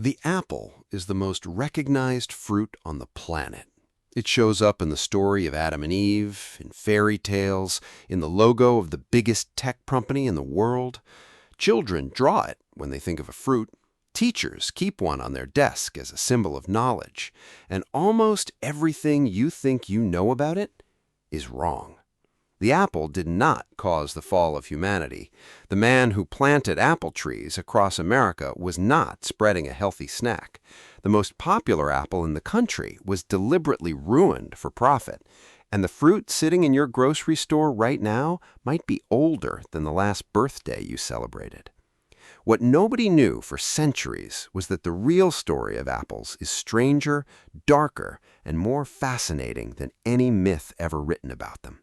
The apple is the most recognized fruit on the planet. It shows up in the story of Adam and Eve, in fairy tales, in the logo of the biggest tech company in the world. Children draw it when they think of a fruit. Teachers keep one on their desk as a symbol of knowledge. And almost everything you think you know about it is wrong. The apple did not cause the fall of humanity. The man who planted apple trees across America was not spreading a healthy snack. The most popular apple in the country was deliberately ruined for profit. And the fruit sitting in your grocery store right now might be older than the last birthday you celebrated. What nobody knew for centuries was that the real story of apples is stranger, darker, and more fascinating than any myth ever written about them.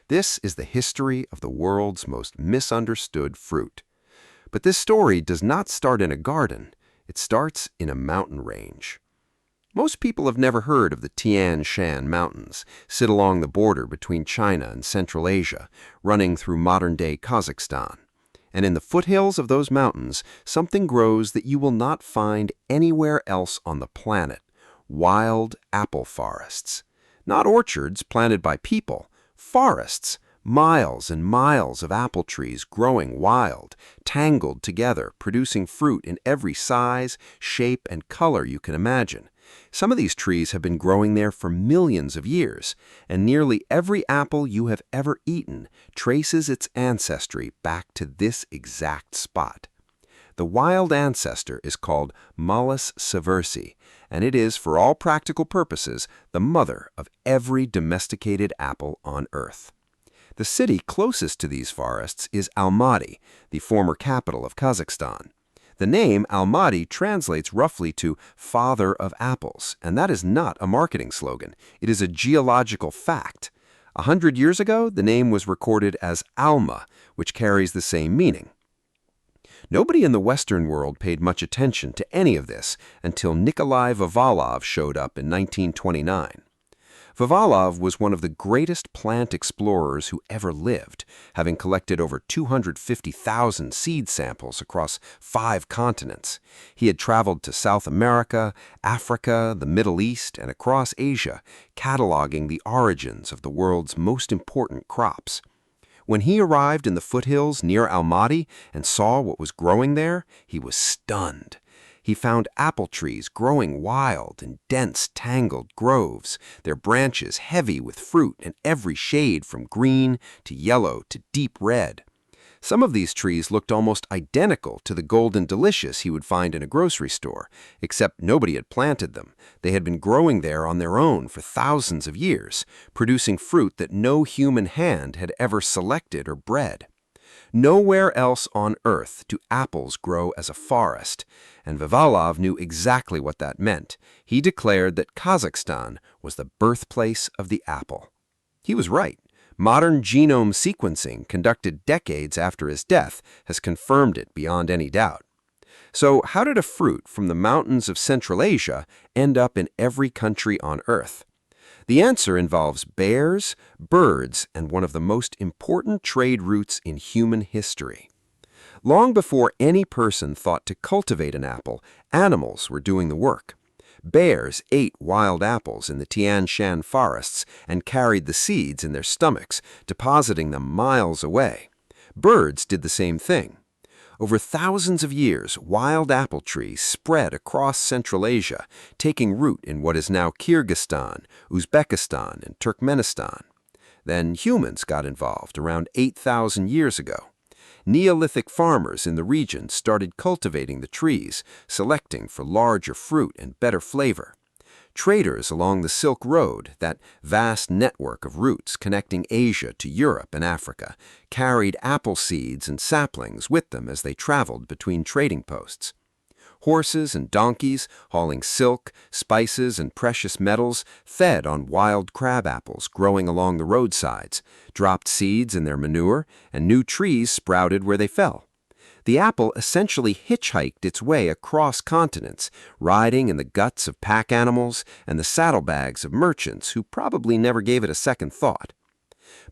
This is the history of the world's most misunderstood fruit. But this story does not start in a garden. It starts in a mountain range. Most people have never heard of the Tian Shan Mountains, sit along the border between China and Central Asia, running through modern-day Kazakhstan. And in the foothills of those mountains, something grows that you will not find anywhere else on the planet: wild apple forests. Not orchards planted by people. Forests, miles and miles of apple trees growing wild, tangled together, producing fruit in every size, shape, and color you can imagine. Some of these trees have been growing there for millions of years, and nearly every apple you have ever eaten traces its ancestry back to this exact spot. The wild ancestor is called Malus sieversii, and it is, for all practical purposes, the mother of every domesticated apple on Earth. The city closest to these forests is Almaty, the former capital of Kazakhstan. The name Almaty translates roughly to "father of apples," and that is not a marketing slogan. It is a geological fact. 100 years ago, the name was recorded as Alma, which carries the same meaning. Nobody in the Western world paid much attention to any of this until Nikolai Vavilov showed up in 1929. Vavilov was one of the greatest plant explorers who ever lived, having collected over 250,000 seed samples across 5 continents. He had traveled to South America, Africa, the Middle East, and across Asia, cataloging the origins of the world's most important crops. When he arrived in the foothills near Almaty and saw what was growing there, he was stunned. He found apple trees growing wild in dense, tangled groves, their branches heavy with fruit in every shade from green to yellow to deep red. Some of these trees looked almost identical to the golden delicious he would find in a grocery store, except nobody had planted them. They had been growing there on their own for thousands of years, producing fruit that no human hand had ever selected or bred. Nowhere else on Earth do apples grow as a forest, and Vavilov knew exactly what that meant. He declared that Kazakhstan was the birthplace of the apple. He was right. Modern genome sequencing, conducted decades after his death, has confirmed it beyond any doubt. So how did a fruit from the mountains of Central Asia end up in every country on Earth? The answer involves bears, birds, and one of the most important trade routes in human history. Long before any person thought to cultivate an apple, animals were doing the work. Bears ate wild apples in the Tian Shan forests and carried the seeds in their stomachs, depositing them miles away. Birds did the same thing. Over thousands of years, wild apple trees spread across Central Asia, taking root in what is now Kyrgyzstan, Uzbekistan, and Turkmenistan. Then humans got involved around 8,000 years ago. Neolithic farmers in the region started cultivating the trees, selecting for larger fruit and better flavor. Traders along the Silk Road, that vast network of routes connecting Asia to Europe and Africa, carried apple seeds and saplings with them as they traveled between trading posts. Horses and donkeys, hauling silk, spices, and precious metals, fed on wild crab apples growing along the roadsides, dropped seeds in their manure, and new trees sprouted where they fell. The apple essentially hitchhiked its way across continents, riding in the guts of pack animals and the saddlebags of merchants who probably never gave it a second thought.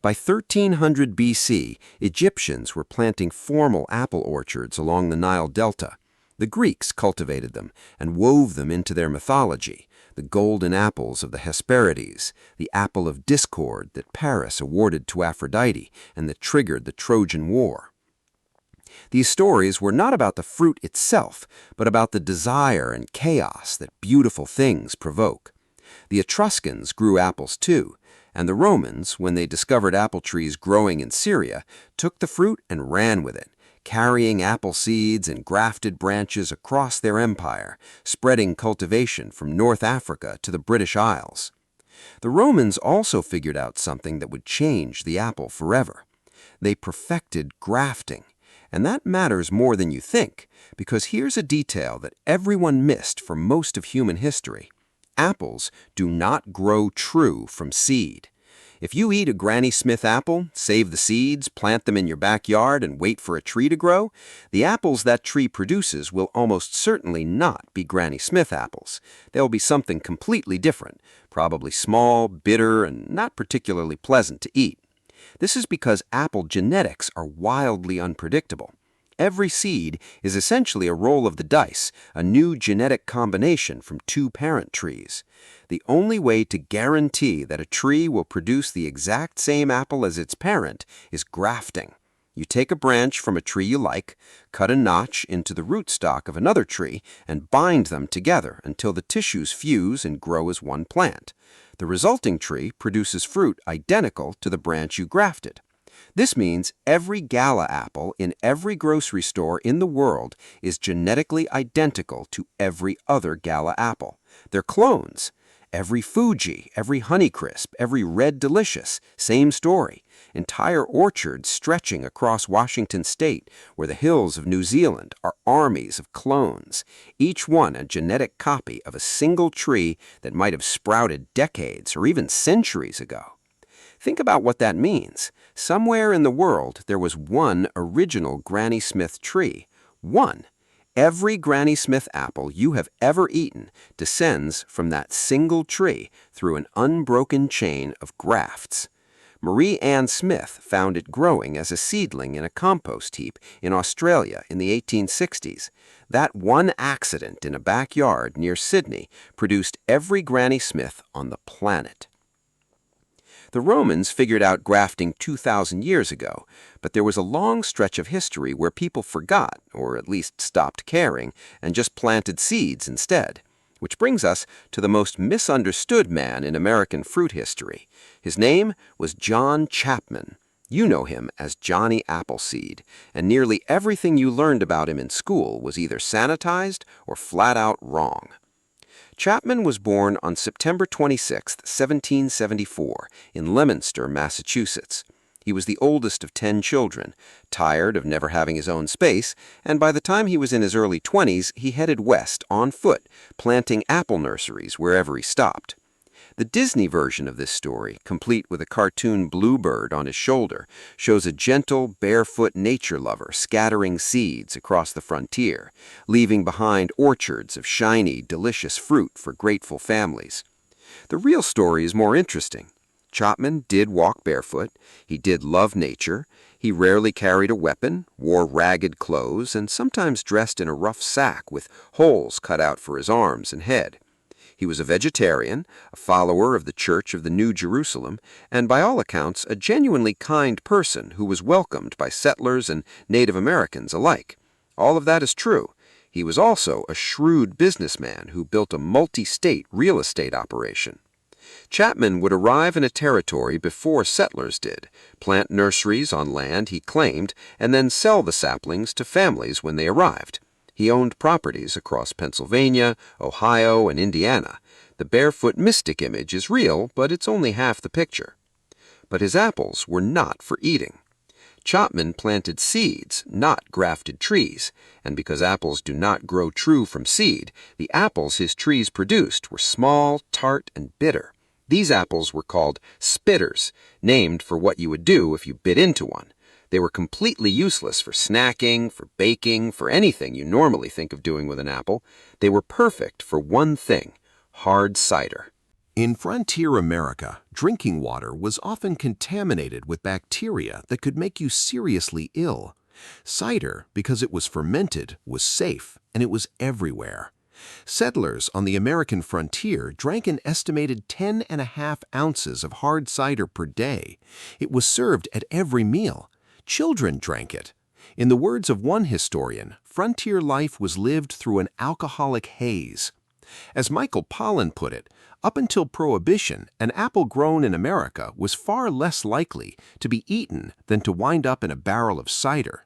By 1300 BC, Egyptians were planting formal apple orchards along the Nile Delta. The Greeks cultivated them and wove them into their mythology, the golden apples of the Hesperides, the apple of discord that Paris awarded to Aphrodite and that triggered the Trojan War. These stories were not about the fruit itself, but about the desire and chaos that beautiful things provoke. The Etruscans grew apples too, and the Romans, when they discovered apple trees growing in Syria, took the fruit and ran with it, carrying apple seeds and grafted branches across their empire, spreading cultivation from North Africa to the British Isles. The Romans also figured out something that would change the apple forever. They perfected grafting. And that matters more than you think, because here's a detail that everyone missed for most of human history. Apples do not grow true from seed. If you eat a Granny Smith apple, save the seeds, plant them in your backyard, and wait for a tree to grow, the apples that tree produces will almost certainly not be Granny Smith apples. They'll be something completely different, probably small, bitter, and not particularly pleasant to eat. This is because apple genetics are wildly unpredictable. Every seed is essentially a roll of the dice, a new genetic combination from two parent trees. The only way to guarantee that a tree will produce the exact same apple as its parent is grafting. You take a branch from a tree you like, cut a notch into the rootstock of another tree, and bind them together until the tissues fuse and grow as one plant. The resulting tree produces fruit identical to the branch you grafted. This means every gala apple in every grocery store in the world is genetically identical to every other gala apple. They're clones. Every Fuji, every Honeycrisp, every Red Delicious, same story. Entire orchards stretching across Washington state, where the hills of New Zealand are armies of clones, each one a genetic copy of a single tree that might have sprouted decades or even centuries ago. Think about what that means. Somewhere in the world there was one original Granny Smith tree. One. Every Granny Smith apple you have ever eaten descends from that single tree through an unbroken chain of grafts. Marie Ann Smith found it growing as a seedling in a compost heap in Australia in the 1860s. That one accident in a backyard near Sydney produced every Granny Smith on the planet. The Romans figured out grafting 2,000 years ago, but there was a long stretch of history where people forgot, or at least stopped caring, and just planted seeds instead. Which brings us to the most misunderstood man in American fruit history. His name was John Chapman. You know him as Johnny Appleseed, and nearly everything you learned about him in school was either sanitized or flat out wrong. Chapman was born on September 26, 1774, in Leominster, Massachusetts. He was the oldest of 10 children, tired of never having his own space, and by the time he was in his early 20s, he headed west on foot, planting apple nurseries wherever he stopped. The Disney version of this story, complete with a cartoon bluebird on his shoulder, shows a gentle, barefoot nature lover scattering seeds across the frontier, leaving behind orchards of shiny, delicious fruit for grateful families. The real story is more interesting. Chapman did walk barefoot, he did love nature, he rarely carried a weapon, wore ragged clothes, and sometimes dressed in a rough sack with holes cut out for his arms and head. He was a vegetarian, a follower of the Church of the New Jerusalem, and by all accounts a genuinely kind person who was welcomed by settlers and Native Americans alike. All of that is true. He was also a shrewd businessman who built a multi-state real estate operation. Chapman would arrive in a territory before settlers did, plant nurseries on land he claimed, and then sell the saplings to families when they arrived. He owned properties across Pennsylvania, Ohio, and Indiana. The barefoot mystic image is real, but it's only half the picture. But his apples were not for eating. Chapman planted seeds, not grafted trees, and because apples do not grow true from seed, the apples his trees produced were small, tart, and bitter. These apples were called spitters, named for what you would do if you bit into one. They were completely useless for snacking, for baking, for anything you normally think of doing with an apple. They were perfect for one thing: hard cider. In frontier America, drinking water was often contaminated with bacteria that could make you seriously ill. Cider, because it was fermented, was safe, and it was everywhere. Settlers on the American frontier drank an estimated 10.5 ounces of hard cider per day. It was served at every meal. Children drank it. In the words of one historian, frontier life was lived through an alcoholic haze. As Michael Pollan put it, up until Prohibition, an apple grown in America was far less likely to be eaten than to wind up in a barrel of cider.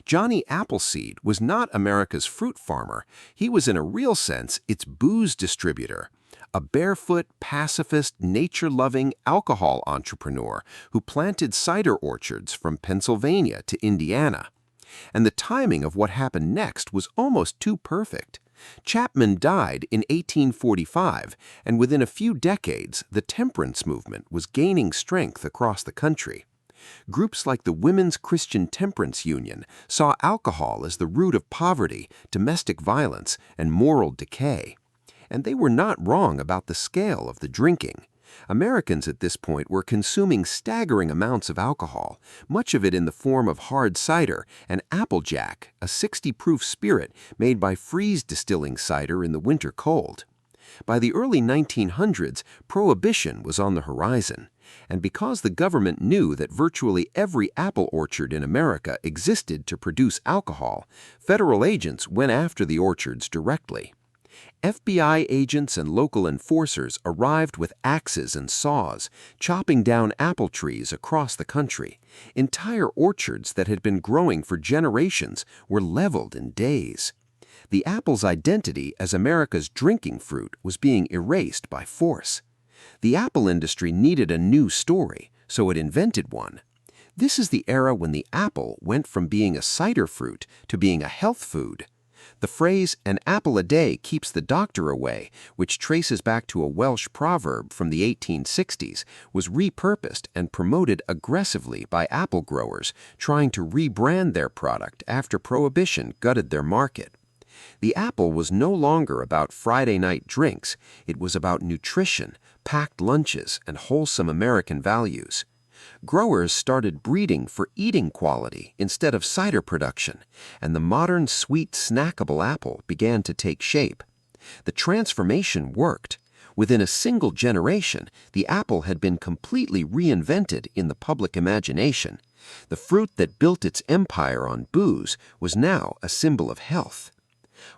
Johnny Appleseed was not America's fruit farmer. He was in a real sense its booze distributor, a barefoot, pacifist, nature-loving alcohol entrepreneur who planted cider orchards from Pennsylvania to Indiana. And the timing of what happened next was almost too perfect. Chapman died in 1845, and within a few decades, the temperance movement was gaining strength across the country. Groups like the Women's Christian Temperance Union saw alcohol as the root of poverty, domestic violence, and moral decay. And they were not wrong about the scale of the drinking. Americans at this point were consuming staggering amounts of alcohol, much of it in the form of hard cider and applejack, a 60-proof spirit made by freeze distilling cider in the winter cold. By the early 1900s, Prohibition was on the horizon, and because the government knew that virtually every apple orchard in America existed to produce alcohol, federal agents went after the orchards directly. FBI agents and local enforcers arrived with axes and saws, chopping down apple trees across the country. Entire orchards that had been growing for generations were leveled in days. The apple's identity as America's drinking fruit was being erased by force. The apple industry needed a new story, so it invented one. This is the era when the apple went from being a cider fruit to being a health food. The phrase, "an apple a day keeps the doctor away," which traces back to a Welsh proverb from the 1860s, was repurposed and promoted aggressively by apple growers trying to rebrand their product after Prohibition gutted their market. The apple was no longer about Friday night drinks. It was about nutrition, packed lunches, and wholesome American values. Growers started breeding for eating quality instead of cider production, and the modern sweet snackable apple began to take shape. The transformation worked. Within a single generation, the apple had been completely reinvented in the public imagination. The fruit that built its empire on booze was now a symbol of health.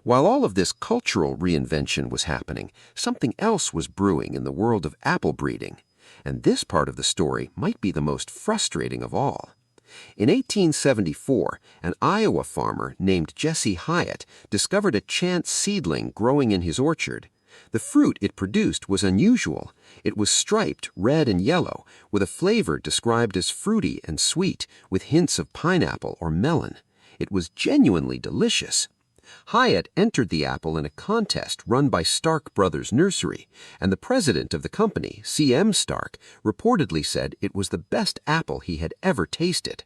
While all of this cultural reinvention was happening, something else was brewing in the world of apple breeding. And this part of the story might be the most frustrating of all. In 1874, an Iowa farmer named Jesse Hyatt discovered a chance seedling growing in his orchard. The fruit it produced was unusual. It was striped red and yellow, with a flavor described as fruity and sweet, with hints of pineapple or melon. It was genuinely delicious. Hyatt entered the apple in a contest run by Stark Brothers Nursery, and the president of the company, C.M. Stark, reportedly said it was the best apple he had ever tasted.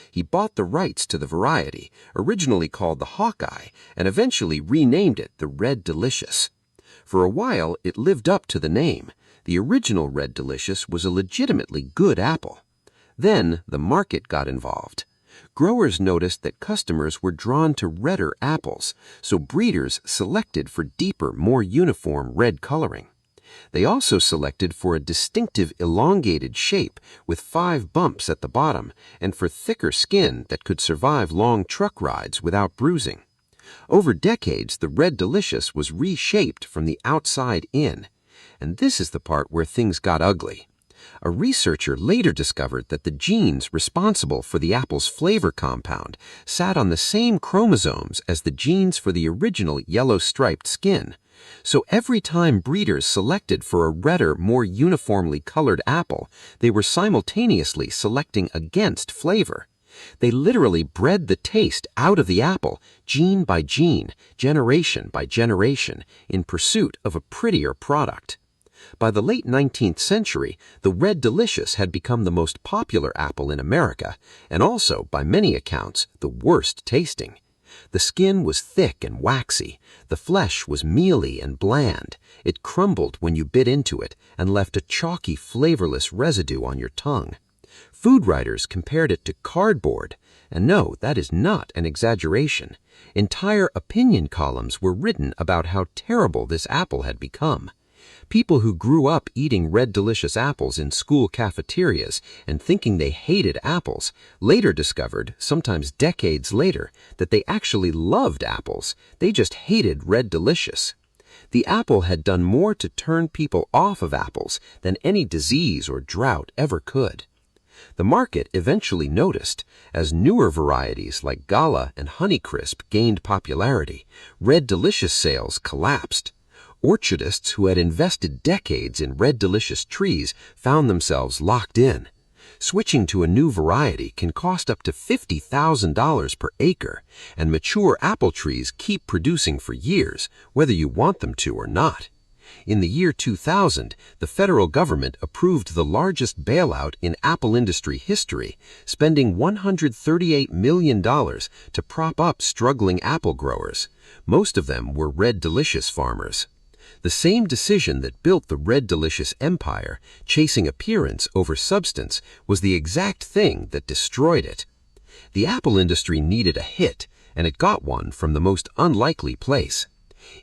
He bought the rights to the variety, originally called the Hawkeye, and eventually renamed it the Red Delicious. For a while, it lived up to the name. The original Red Delicious was a legitimately good apple. Then the market got involved. Growers noticed that customers were drawn to redder apples, so breeders selected for deeper, more uniform red coloring. They also selected for a distinctive elongated shape with 5 bumps at the bottom and for thicker skin that could survive long truck rides without bruising. Over decades, the Red Delicious was reshaped from the outside in, and this is the part where things got ugly. A researcher later discovered that the genes responsible for the apple's flavor compound sat on the same chromosomes as the genes for the original yellow-striped skin. So every time breeders selected for a redder, more uniformly colored apple, they were simultaneously selecting against flavor. They literally bred the taste out of the apple, gene by gene, generation by generation, in pursuit of a prettier product. By the late 19th century, the Red Delicious had become the most popular apple in America, and also, by many accounts, the worst tasting. The skin was thick and waxy, the flesh was mealy and bland, it crumbled when you bit into it and left a chalky, flavorless residue on your tongue. Food writers compared it to cardboard, and no, that is not an exaggeration. Entire opinion columns were written about how terrible this apple had become. People who grew up eating red delicious apples in school cafeterias and thinking they hated apples later discovered, sometimes decades later, that they actually loved apples. They just hated red delicious. The apple had done more to turn people off of apples than any disease or drought ever could. The market eventually noticed. As newer varieties like Gala and Honeycrisp gained popularity, Red Delicious sales collapsed. Orchardists who had invested decades in Red Delicious trees found themselves locked in. Switching to a new variety can cost up to $50,000 per acre, and mature apple trees keep producing for years, whether you want them to or not. In the year 2000, the federal government approved the largest bailout in apple industry history, spending $138 million to prop up struggling apple growers. Most of them were Red Delicious farmers. The same decision that built the Red Delicious empire, chasing appearance over substance, was the exact thing that destroyed it. The apple industry needed a hit, and it got one from the most unlikely place.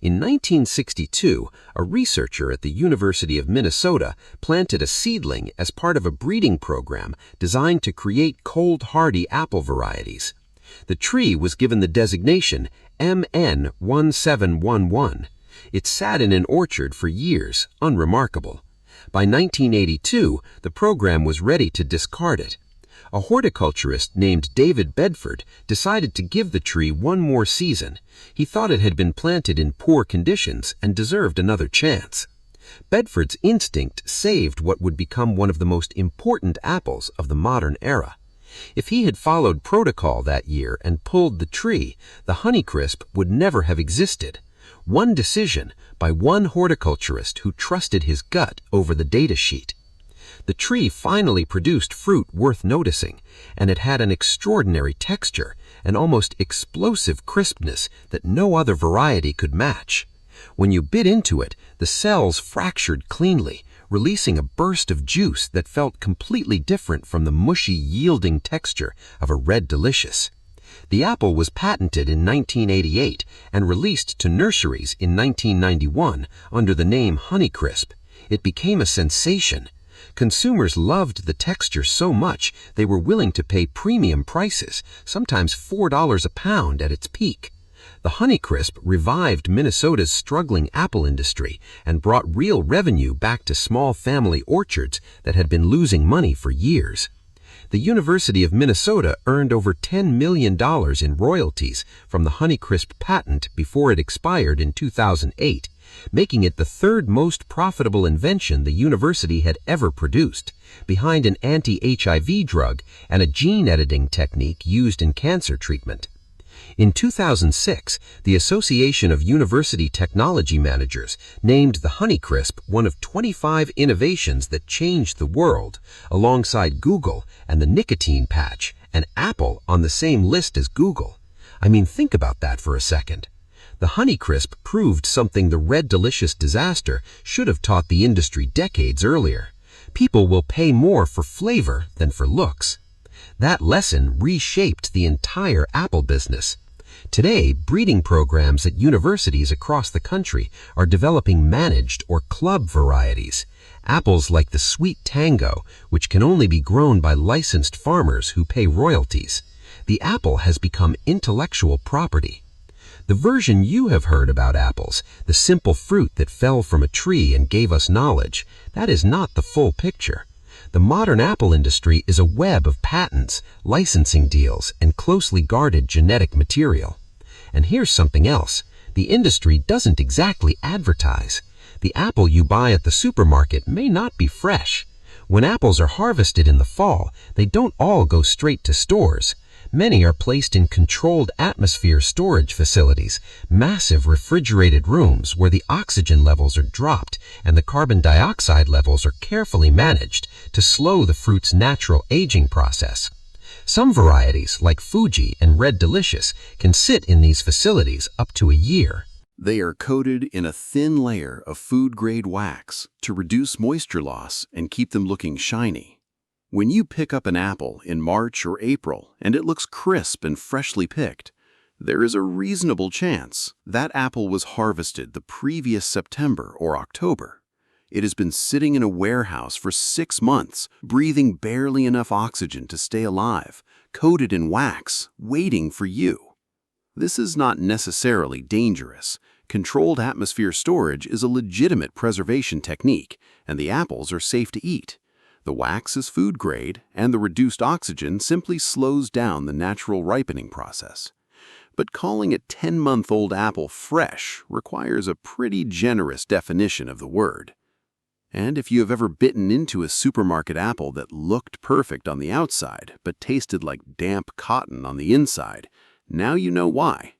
In 1962, a researcher at the University of Minnesota planted a seedling as part of a breeding program designed to create cold-hardy apple varieties. The tree was given the designation MN1711. It sat in an orchard for years, unremarkable. By 1982, the program was ready to discard it. A horticulturist named David Bedford decided to give the tree one more season. He thought it had been planted in poor conditions and deserved another chance. Bedford's instinct saved what would become one of the most important apples of the modern era. If he had followed protocol that year and pulled the tree, the Honeycrisp would never have existed. One decision by one horticulturist who trusted his gut over the data sheet. The tree finally produced fruit worth noticing, and it had an extraordinary texture, an almost explosive crispness that no other variety could match. When you bit into it, the cells fractured cleanly, releasing a burst of juice that felt completely different from the mushy, yielding texture of a Red Delicious. The apple was patented in 1988 and released to nurseries in 1991 under the name Honeycrisp. It became a sensation. Consumers loved the texture so much they were willing to pay premium prices, sometimes $4 a pound at its peak. The Honeycrisp revived Minnesota's struggling apple industry and brought real revenue back to small family orchards that had been losing money for years. The University of Minnesota earned over $10 million in royalties from the Honeycrisp patent before it expired in 2008, making it the third most profitable invention the university had ever produced, behind an anti-HIV drug and a gene editing technique used in cancer treatment. In 2006, the Association of University Technology Managers named the Honeycrisp one of 25 innovations that changed the world, alongside Google and the nicotine patch, and Apple on the same list as Google. I mean, think about that for a second. The Honeycrisp proved something the Red Delicious disaster should have taught the industry decades earlier. People will pay more for flavor than for looks. That lesson reshaped the entire apple business. Today, breeding programs at universities across the country are developing managed or club varieties. Apples like the Sweet Tango, which can only be grown by licensed farmers who pay royalties. The apple has become intellectual property. The version you have heard about apples, the simple fruit that fell from a tree and gave us knowledge, that is not the full picture. The modern apple industry is a web of patents, licensing deals, and closely guarded genetic material. And here's something else. The industry doesn't exactly advertise. The apple you buy at the supermarket may not be fresh. When apples are harvested in the fall, they don't all go straight to stores. Many are placed in controlled atmosphere storage facilities, massive refrigerated rooms where the oxygen levels are dropped and the carbon dioxide levels are carefully managed to slow the fruit's natural aging process. Some varieties, like Fuji and Red Delicious, can sit in these facilities up to a year. They are coated in a thin layer of food-grade wax to reduce moisture loss and keep them looking shiny. When you pick up an apple in March or April and it looks crisp and freshly picked, there is a reasonable chance that apple was harvested the previous September or October. It has been sitting in a warehouse for 6 months, breathing barely enough oxygen to stay alive, coated in wax, waiting for you. This is not necessarily dangerous. Controlled atmosphere storage is a legitimate preservation technique, and the apples are safe to eat. The wax is food grade, and the reduced oxygen simply slows down the natural ripening process. But calling a 10-month-old apple fresh requires a pretty generous definition of the word. And if you have ever bitten into a supermarket apple that looked perfect on the outside but tasted like damp cotton on the inside, now you know why.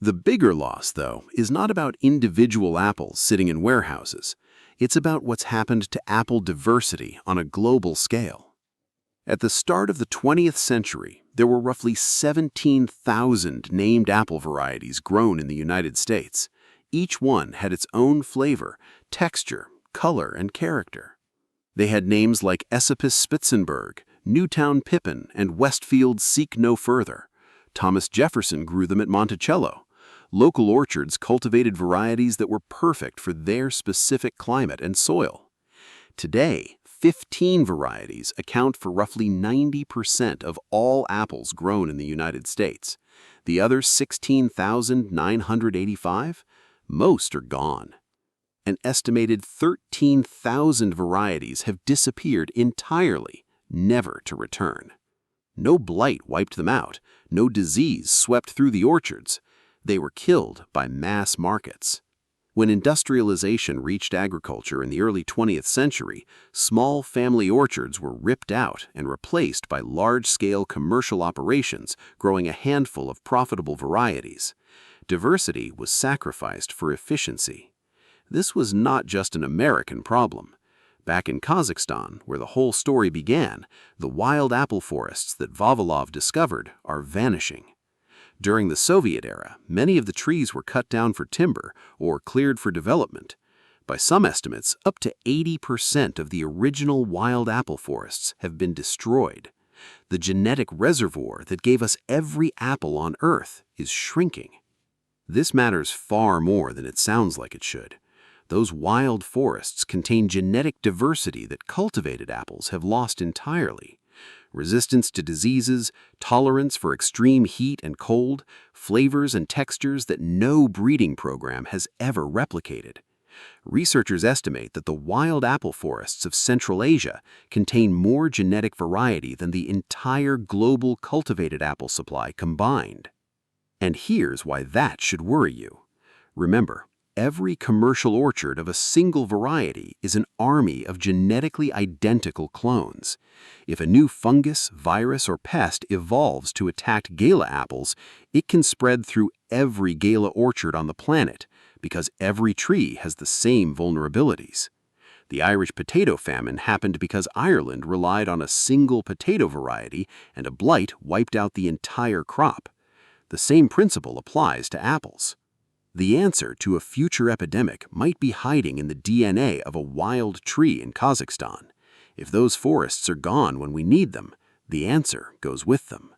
The bigger loss, though, is not about individual apples sitting in warehouses. It's about what's happened to apple diversity on a global scale. At the start of the 20th century, there were roughly 17,000 named apple varieties grown in the United States. Each one had its own flavor, texture, color, and character. They had names like Esopus Spitzenberg, Newtown Pippin, and Westfield Seek No Further. Thomas Jefferson grew them at Monticello. Local orchards cultivated varieties that were perfect for their specific climate and soil. Today, 15 varieties account for roughly 90% of all apples grown in the United States. The other 16,985? Most are gone. An estimated 13,000 varieties have disappeared entirely, never to return. No blight wiped them out, no disease swept through the orchards. They were killed by mass markets. When industrialization reached agriculture in the early 20th century, small family orchards were ripped out and replaced by large-scale commercial operations growing a handful of profitable varieties. Diversity was sacrificed for efficiency. This was not just an American problem. Back in Kazakhstan, where the whole story began, the wild apple forests that Vavilov discovered are vanishing. During the Soviet era, many of the trees were cut down for timber or cleared for development. By some estimates, up to 80% of the original wild apple forests have been destroyed. The genetic reservoir that gave us every apple on Earth is shrinking. This matters far more than it sounds like it should. Those wild forests contain genetic diversity that cultivated apples have lost entirely. Resistance to diseases, tolerance for extreme heat and cold, flavors and textures that no breeding program has ever replicated. Researchers estimate that the wild apple forests of Central Asia contain more genetic variety than the entire global cultivated apple supply combined. And here's why that should worry you. Remember, every commercial orchard of a single variety is an army of genetically identical clones. If a new fungus, virus, or pest evolves to attack Gala apples, it can spread through every Gala orchard on the planet because every tree has the same vulnerabilities. The Irish potato famine happened because Ireland relied on a single potato variety and a blight wiped out the entire crop. The same principle applies to apples. The answer to a future epidemic might be hiding in the DNA of a wild tree in Kazakhstan. If those forests are gone when we need them, the answer goes with them.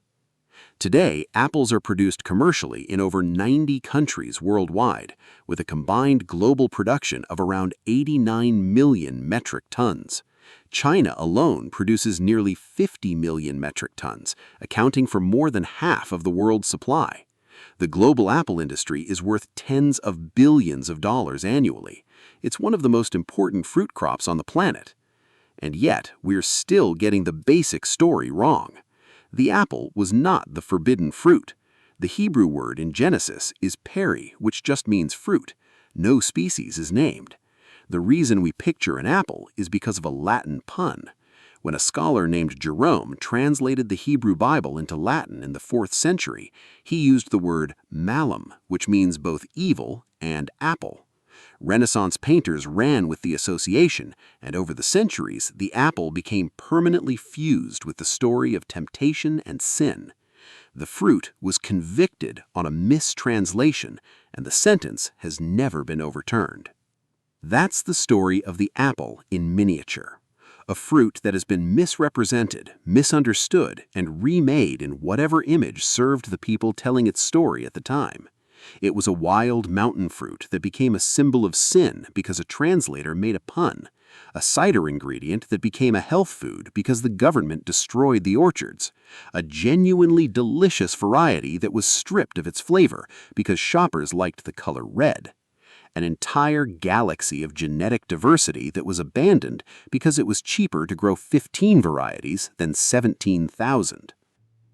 Today, apples are produced commercially in over 90 countries worldwide, with a combined global production of around 89 million metric tons. China alone produces nearly 50 million metric tons, accounting for more than half of the world's supply. The global apple industry is worth tens of billions of dollars annually. It's one of the most important fruit crops on the planet. And yet, we're still getting the basic story wrong. The apple was not the forbidden fruit. The Hebrew word in Genesis is peri, which just means fruit. No species is named. The reason we picture an apple is because of a Latin pun. When a scholar named Jerome translated the Hebrew Bible into Latin in the 4th century, he used the word malum, which means both evil and apple. Renaissance painters ran with the association, and over the centuries, the apple became permanently fused with the story of temptation and sin. The fruit was convicted on a mistranslation, and the sentence has never been overturned. That's the story of the apple in miniature. a fruit that has been misrepresented, misunderstood, and remade in whatever image served the people telling its story at the time. It was a wild mountain fruit that became a symbol of sin because a translator made a pun, a cider ingredient that became a health food because the government destroyed the orchards, a genuinely delicious variety that was stripped of its flavor because shoppers liked the color red, an entire galaxy of genetic diversity that was abandoned because it was cheaper to grow 15 varieties than 17,000.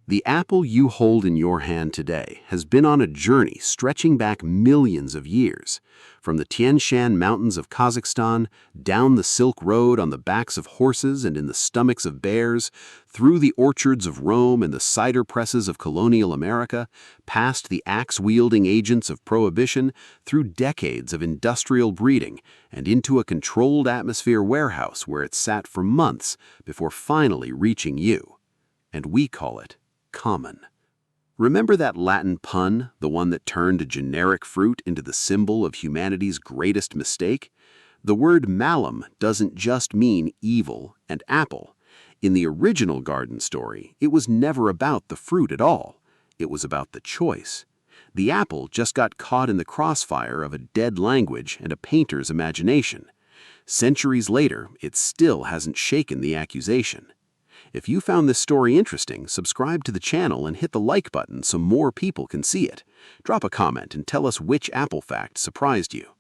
The apple you hold in your hand today has been on a journey stretching back millions of years, from the Tian Shan mountains of Kazakhstan, down the Silk Road on the backs of horses and in the stomachs of bears, through the orchards of Rome and the cider presses of colonial America, past the axe-wielding agents of Prohibition, through decades of industrial breeding, and into a controlled atmosphere warehouse where it sat for months before finally reaching you. And we call it common. Remember that Latin pun, the one that turned a generic fruit into the symbol of humanity's greatest mistake? The word malum doesn't just mean evil and apple. In the original garden story, it was never about the fruit at all. It was about the choice. The apple just got caught in the crossfire of a dead language and a painter's imagination. Centuries later, it still hasn't shaken the accusation. If you found this story interesting, subscribe to the channel and hit the like button so more people can see it. Drop a comment and tell us which apple fact surprised you.